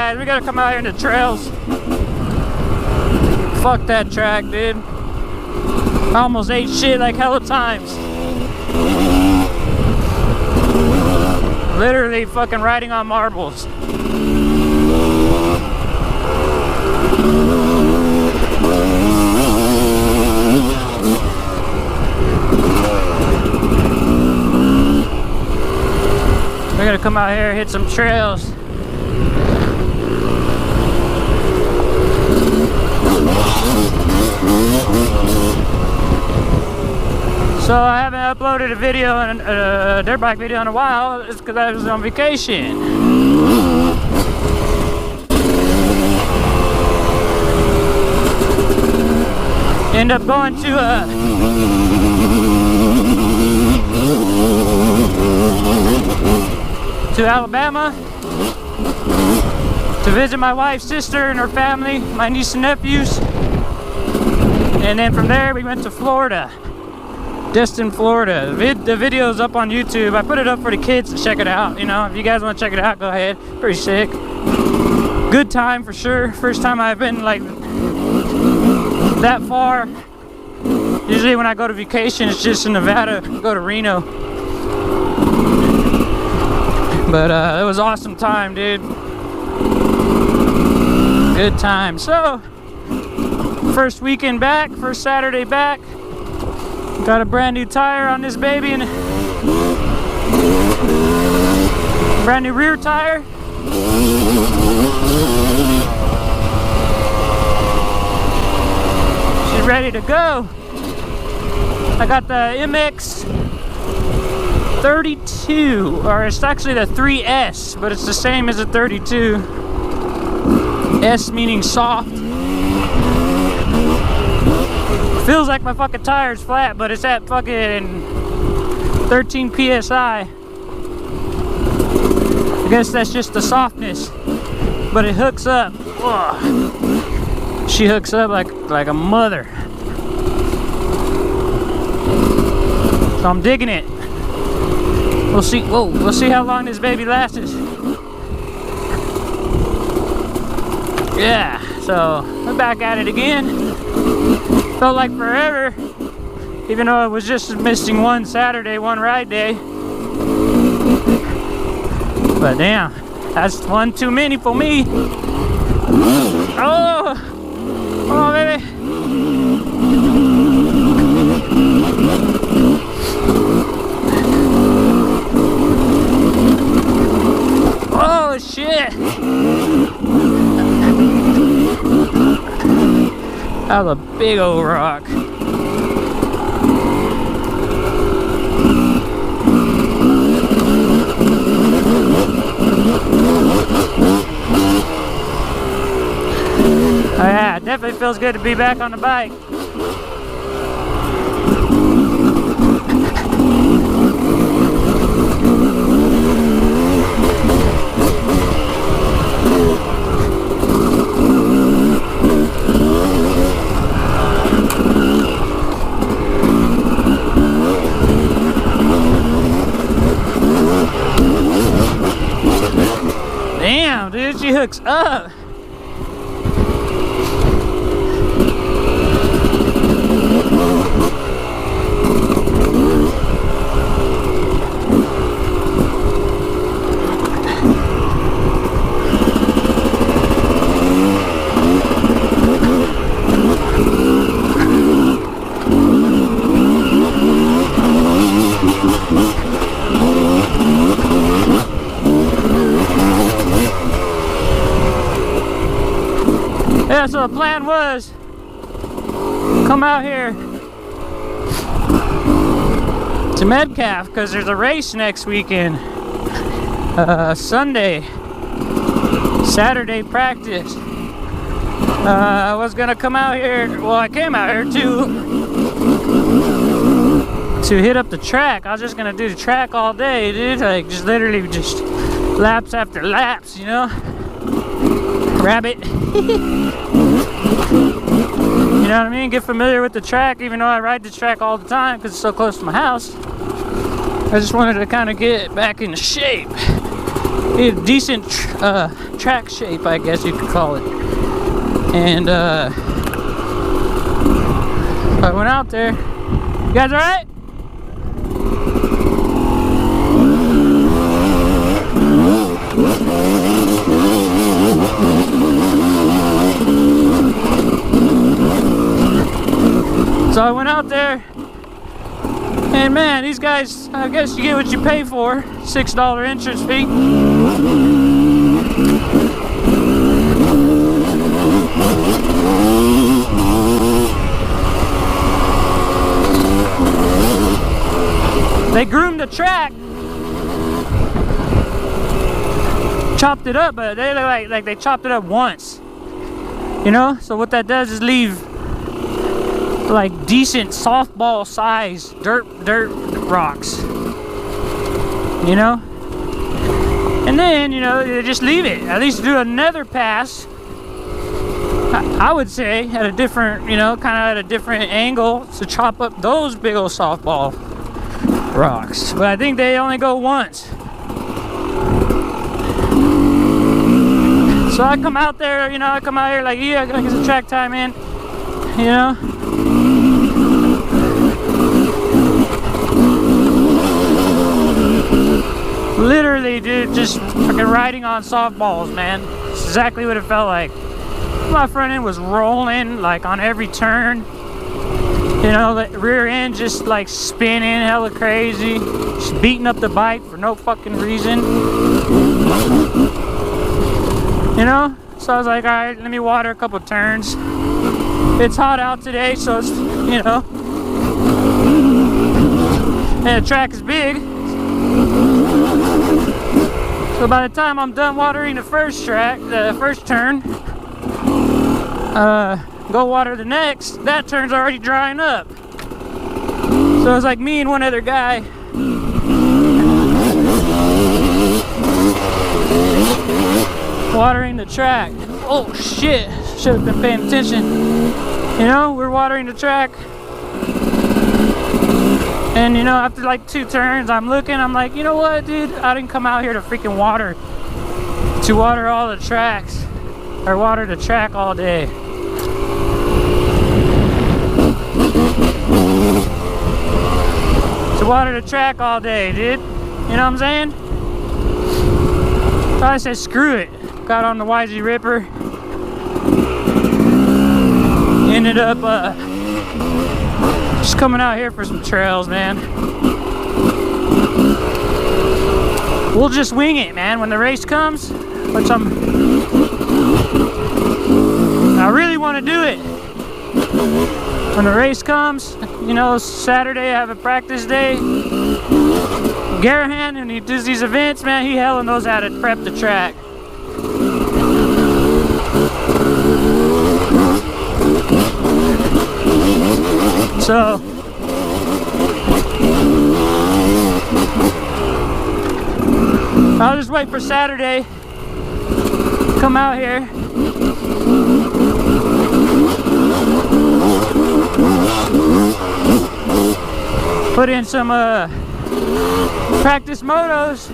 guys, we gotta come out here in the trails. Fuck that track, dude. I almost ate shit like hella times. Literally fucking riding on marbles. We're gonna come out here, hit some trails. So I haven't uploaded a video, a dirt bike video in a while. It's because I was on vacation. End up going to Alabama to visit my wife's sister and her family, my niece and nephews. And then from there we went to Florida. Destin, Florida. The video's up on YouTube. I put it up for the kids to check it out. You know, if you guys want to check it out, go ahead. Pretty sick. Good time for sure. First time I've been like that far. Usually when I go to vacation, it's just in Nevada. Go to Reno. But it was awesome time, dude. Good time. So, first weekend back, first Saturday back. Got a brand new tire on this baby and brand new rear tire. She's ready to go. I got the MX 32, or it's actually the 3S, but it's the same as the 32. S meaning soft. Feels like my fucking tire's flat, but it's at fucking 13 PSI. I guess that's just the softness, but it hooks up. Ugh. She hooks up like a mother. So I'm digging it. We'll see. Whoa, we'll see how long this baby lasts. Yeah. So we're back at it again. Felt like forever, even though I was just missing one Saturday, one ride day. But damn, that's one too many for me. Oh, come on, baby. Oh shit. That was a big old rock. Oh yeah, it definitely feels good to be back on the bike. Damn, dude, she hooks up. Yeah, so the plan was come out here to Metcalf because there's a race next weekend. Sunday, Saturday practice. I was gonna come out here. Well, I came out here to hit up the track. I was just gonna do the track all day, dude. Like just literally just laps after laps, you know. Rabbit. You know what I mean? Get familiar with the track, even though I ride the track all the time because it's so close to my house. I just wanted to kind of get back into shape. decent track shape, I guess you could call it. And I went out there. You guys all right? So I went out there, and man, these guys, I guess you get what you pay for. $6 entrance fee. They groomed the track, chopped it up, but they like they chopped it up once, you know. So what that does is leave like decent softball size dirt rocks, you know. And then, you know, they just leave it. At least do another pass, I would say, at a different, you know, kind of at a different angle to chop up those big old softball rocks. But I think they only go once. So I come out there, you know, I come out here like, yeah, I gotta get some track time in, you know. Literally, dude, just fucking riding on softballs, man. It's exactly what it felt like. My front end was rolling like on every turn. You know, the rear end just like spinning hella crazy. Just beating up the bike for no fucking reason. You know? So I was like, alright, let me water a couple turns. It's hot out today, so it's, you know. And the track is big. So by the time I'm done watering the first turn, go water the next, that turn's already drying up. So it's like me and one other guy watering the track. Oh shit, should have been paying attention. You know, we're watering the track. And you know, after like 2 turns, I'm looking, I'm like, you know what, dude? I didn't come out here to freaking water all the tracks, or water the track all day. To water the track all day, dude. You know what I'm saying? So I said, screw it. Got on the YZ Ripper. Ended up, just coming out here for some trails, man. We'll just wing it, man. When the race comes, which I really want to do it. When the race comes, you know, Saturday I have a practice day. Garahan, and he does these events, man, he hella knows how to prep the track. So I'll just wait for Saturday. Come out here. Put in some practice motos.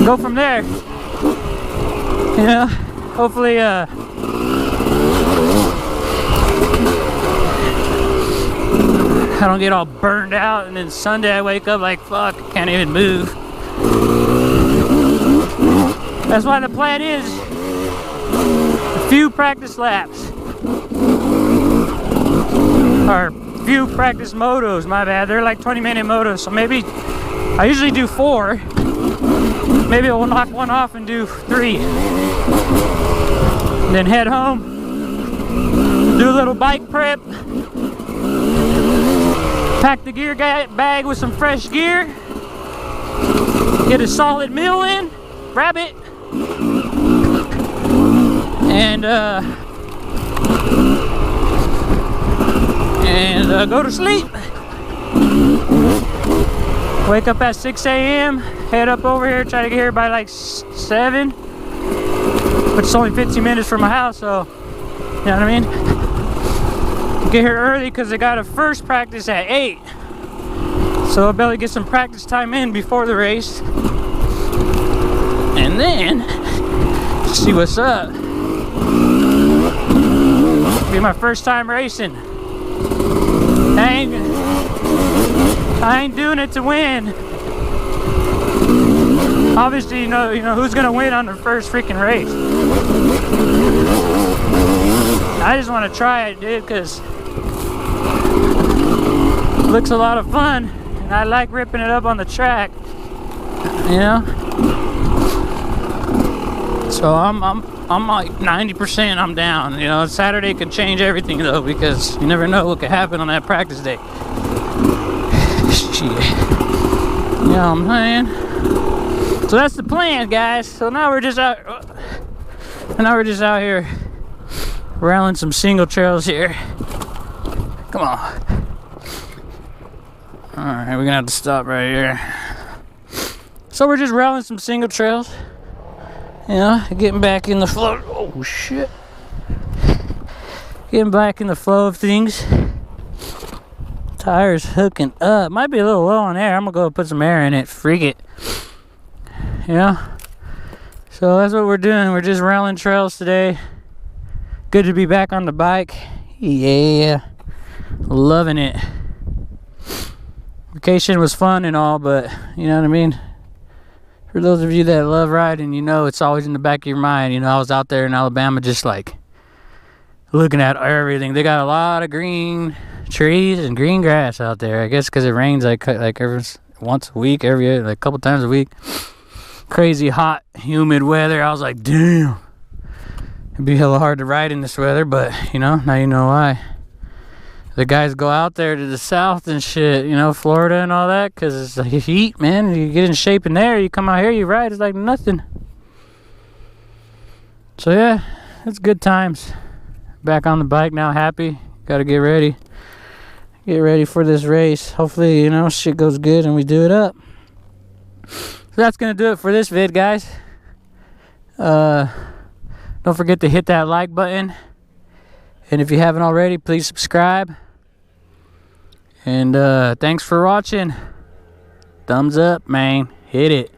Go from there. You know, hopefully I don't get all burned out, and then Sunday I wake up like, fuck, I can't even move. That's why the plan is a few practice laps. Or few practice motos, my bad. They're like 20-minute motos, so maybe I usually do 4. Maybe we'll knock one off and do 3. And then head home, do a little bike prep. Pack the gear bag with some fresh gear. Get a solid meal in. Grab it. And go to sleep. Wake up at 6 a.m. Head up over here. Try to get here by like 7. Which is only 15 minutes from my house, so you know what I mean? Get here early because they got a first practice at 8. So I'll barely get some practice time in before the race. And then, see what's up. Be my first time racing. I ain't doing it to win. Obviously, you know who's gonna win on the first freaking race. I just want to try it, dude, because it looks a lot of fun, and I like ripping it up on the track. You know. So I'm like 90% I'm down. You know, Saturday could change everything though, because you never know what could happen on that practice day. Shit. You know what I'm saying? So that's the plan, guys. So now we're just out here rallying some single trails here. Come on. Alright, we're gonna have to stop right here. So we're just rallying some single trails. You know, getting back in the flow. Oh shit. Getting back in the flow of things. Tires hooking up. Might be a little low on air. I'm gonna go put some air in it. Freak it. You know? So that's what we're doing. We're just rallying trails today. Good to be back on the bike. Yeah. Loving it. Vacation was fun and all, but you know what I mean? For those of you that love riding, you know it's always in the back of your mind. You know, I was out there in Alabama just like looking at everything. They got a lot of green trees and green grass out there. I guess because it rains like every once a week, like a couple times a week. Crazy hot, humid weather. I was like, damn. It'd be hella hard to ride in this weather, but you know, now you know why. The guys go out there to the south and shit, you know, Florida and all that, because it's the heat, man. You get in shape in there, you come out here, you ride, it's like nothing. So yeah, it's good times. Back on the bike now, happy. Gotta get ready. Get ready for this race. Hopefully, you know, shit goes good and we do it up. So that's gonna do it for this vid, guys. Don't forget to hit that like button. And if you haven't already, please subscribe. And thanks for watching. Thumbs up, man. Hit it.